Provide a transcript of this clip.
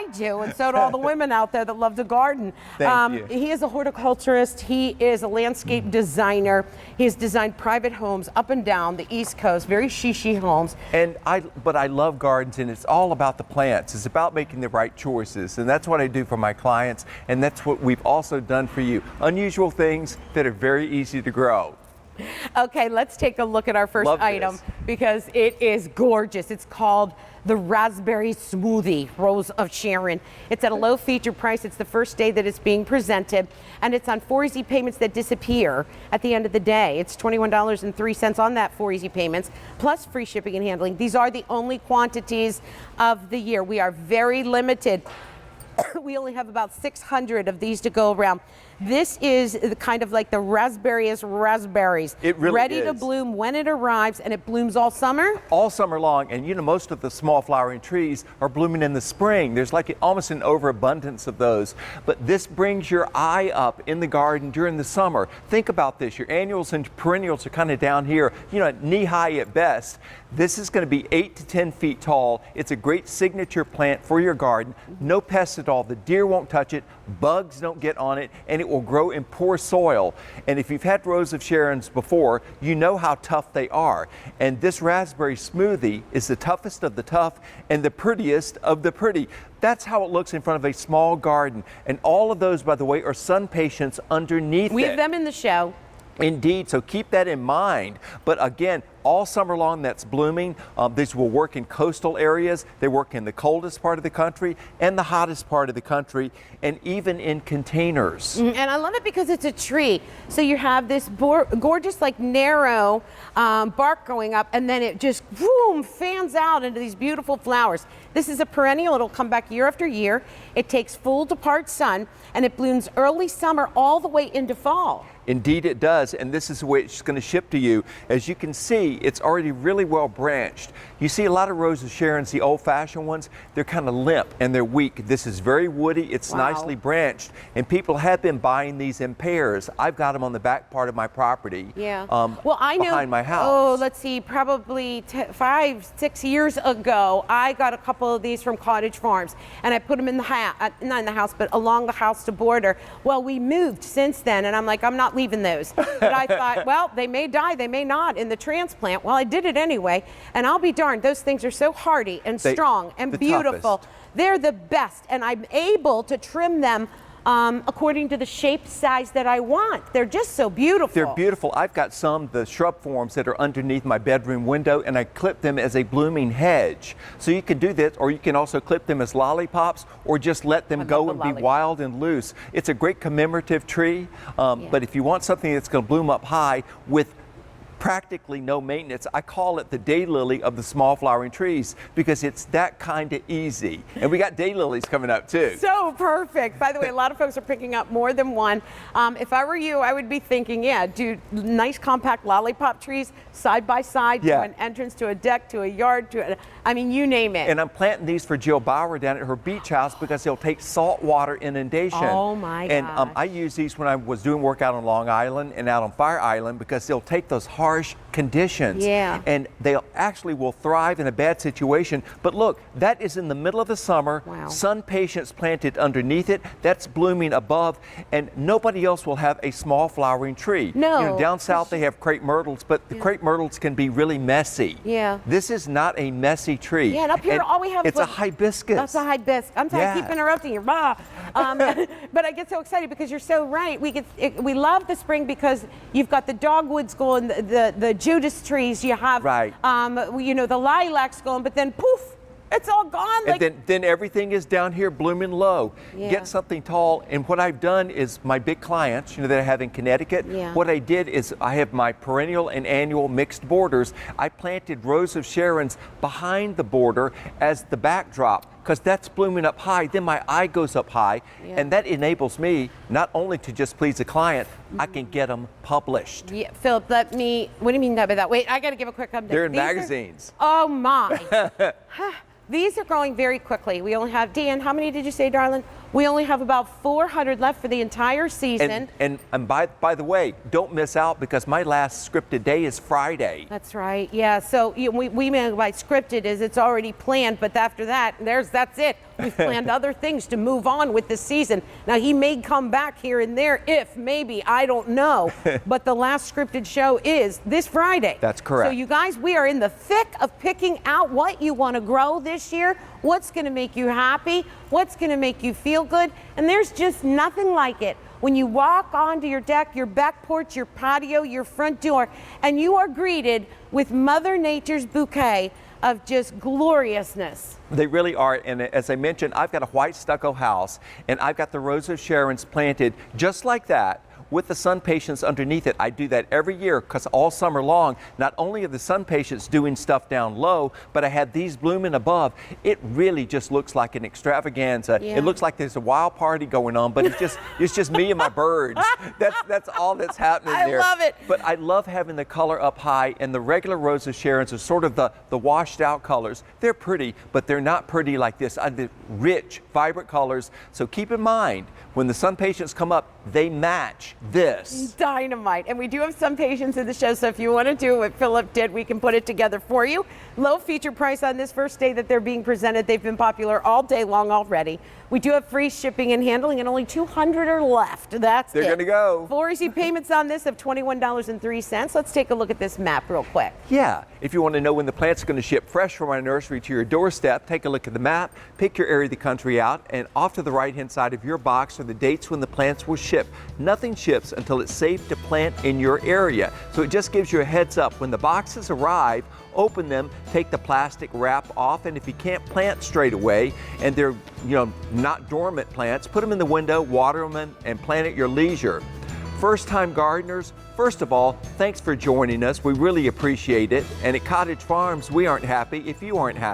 I do, and so do all the women out there that love to garden. Thank you. He is a horticulturist. He is a landscape designer. He has designed private homes up and down the East Coast, very chic homes. But I love gardens, and it's all about the plants. It's about making the right choices, and that's what I do for my clients, and that's what we've also done for you. Unusual things that are very easy to grow. Okay, let's take a look at our first item because it is gorgeous. It's called the Raspberry Smoothie, Rose of Sharon. It's at a low feature price. It's the first day that it's being presented, and it's on 4 easy payments that disappear at the end of the day. It's $21.03 on that 4 easy payments, plus free shipping and handling. These are the only quantities of the year. We are very limited. We only have about 600 of these to go around. This is kind of like the raspberries. It really ready is. to bloom when it arrives, and it blooms all summer? All summer long, and you know, most of the small flowering trees are blooming in the spring. There's like almost an overabundance of those. But this brings your eye up in the garden during the summer. Think about this. Your annuals and perennials are kind of down here, you know, knee high at best. This is going to be 8 to 10 feet tall. It's a great signature plant for your garden. No pests at all. The deer won't touch it. Bugs don't get on it, and it will grow in poor soil. And if you've had Rose of Sharons before, you know how tough they are. And this raspberry smoothie is the toughest of the tough and the prettiest of the pretty. That's how it looks in front of a small garden. And all of those, by the way, are sun patients underneath it. We have them in the show. Indeed, so keep that in mind. But again, all summer long that's blooming. These will work in coastal areas. They work in the coldest part of the country and the hottest part of the country, and even in containers. And I love it because it's a tree. So you have this gorgeous, like narrow bark going up, and then it just boom, fans out into these beautiful flowers. This is a perennial. It'll come back year after year. It takes full to part sun, and it blooms early summer all the way into fall. Indeed it does, and this is the way it's going to ship to you. As you can see, it's already really well branched. You see a lot of Rose of Sharons, the old-fashioned ones, they're kind of limp and they're weak. This is very woody, it's nicely branched, and people have been buying these in pairs. I've got them on the back part of my property. Yeah. Well, I know. Behind my house. Oh, let's see, probably 5, 6 years ago, I got a couple of these from Cottage Farms, and I put them in the house, not in the house, but along the house to border. Well, we moved since then, and I'm like, I'm not leaving those. But I thought, well, they may die, they may not in the transplant. Well, I did it anyway, and I'll be darned, those things are so hardy and strong and beautiful. Toughest. They're the best, and I'm able to trim them according to the shape, size that I want. They're just so beautiful. They're beautiful. I've got some, the shrub forms that are underneath my bedroom window, and I clip them as a blooming hedge. So you can do this, or you can also clip them as lollipops, or just let them go and be wild and loose. It's a great commemorative tree, but if you want something that's going to bloom up high with practically no maintenance, I call it the daylily of the small flowering trees because it's that kind of easy. And we got daylilies coming up too. So perfect. By the way, a lot of folks are picking up more than one. If I were you, I would be thinking, yeah, do nice compact lollipop trees side by side to an entrance, to a deck, to a yard, I mean, you name it. And I'm planting these for Jill Bauer down at her beach house because they'll take saltwater inundation. Oh my gosh. And I use these when I was doing work out on Long Island and out on Fire Island because they'll take those harsh conditions. Yeah. And they actually will thrive in a bad situation. But look, that is in the middle of the summer. Wow. Sun patients planted underneath it. That's blooming above. And nobody else will have a small flowering tree. No. You know, down south they have crepe myrtles, but the crepe myrtles can be really messy. Yeah. This is not a messy tree. Yeah, and up here all we have is a hibiscus. That's a hibiscus. I'm sorry, I keep interrupting you. But I get so excited because you're so right. We love the spring because you've got the dogwoods going, the Judas trees, you have you know, the lilacs going, but then poof, it's all gone. And then everything is down here blooming low. Yeah. Get something tall. And what I've done is my big clients, you know, that I have in Connecticut, what I did is I have my perennial and annual mixed borders. I planted Rose of Sharons behind the border as the backdrop because that's blooming up high. Then my eye goes up high, and that enables me not only to just please the client, I can get them published. Yeah, Philip, what do you mean by that? Wait, I got to give a quick update. They're in magazines. Oh my. These are growing very quickly. We only have, Dan, how many did you say, darling? We only have about 400 left for the entire season. And by the way, don't miss out because my last scripted day is Friday. That's right. Yeah. So we mean by scripted is it's already planned, but after that, that's it. We've planned other things to move on with the season. Now, he may come back here and there if, maybe, I don't know. But the last scripted show is this Friday. That's correct. So you guys, we are in the thick of picking out what you want to grow this year, what's going to make you happy, what's going to make you feel good. And there's just nothing like it when you walk onto your deck, your back porch, your patio, your front door, and you are greeted with Mother Nature's bouquet of just gloriousness. They really are, and as I mentioned, I've got a white stucco house, and I've got the Rose of Sharon's planted just like that, with the sun patients underneath it. I do that every year because all summer long, not only are the sun patients doing stuff down low, but I had these blooming above. It really just looks like an extravaganza. Yeah. It looks like there's a wild party going on, but it's just me and my birds. That's all that's happening there. I love it. But I love having the color up high, and the regular Rose of Sharon's are sort of the washed out colors. They're pretty, but they're not pretty like this. The rich, vibrant colors. So keep in mind, when the sun patients come up, they match this. Dynamite. And we do have some patients in the show, so if you want to do what Philip did, we can put it together for you. Low feature price on this first day that they're being presented. They've been popular all day long already. We do have free shipping and handling, and only 200 are left. That's They're it. going to go. Full receipt payments on this of $21.03. Let's take a look at this map real quick. Yeah, if you want to know when the plants are going to ship fresh from our nursery to your doorstep, take a look at the map, pick your area of the country out, and off to the right-hand side of your box are the dates when the plants will ship. Nothing ships until it's safe to plant in your area. So it just gives you a heads up. When the boxes arrive, open them, take the plastic wrap off, and if you can't plant straight away and they're not dormant plants, put them in the window, water them, and plant at your leisure. First-time gardeners, first of all, thanks for joining us. We really appreciate it. And at Cottage Farms, we aren't happy if you aren't happy.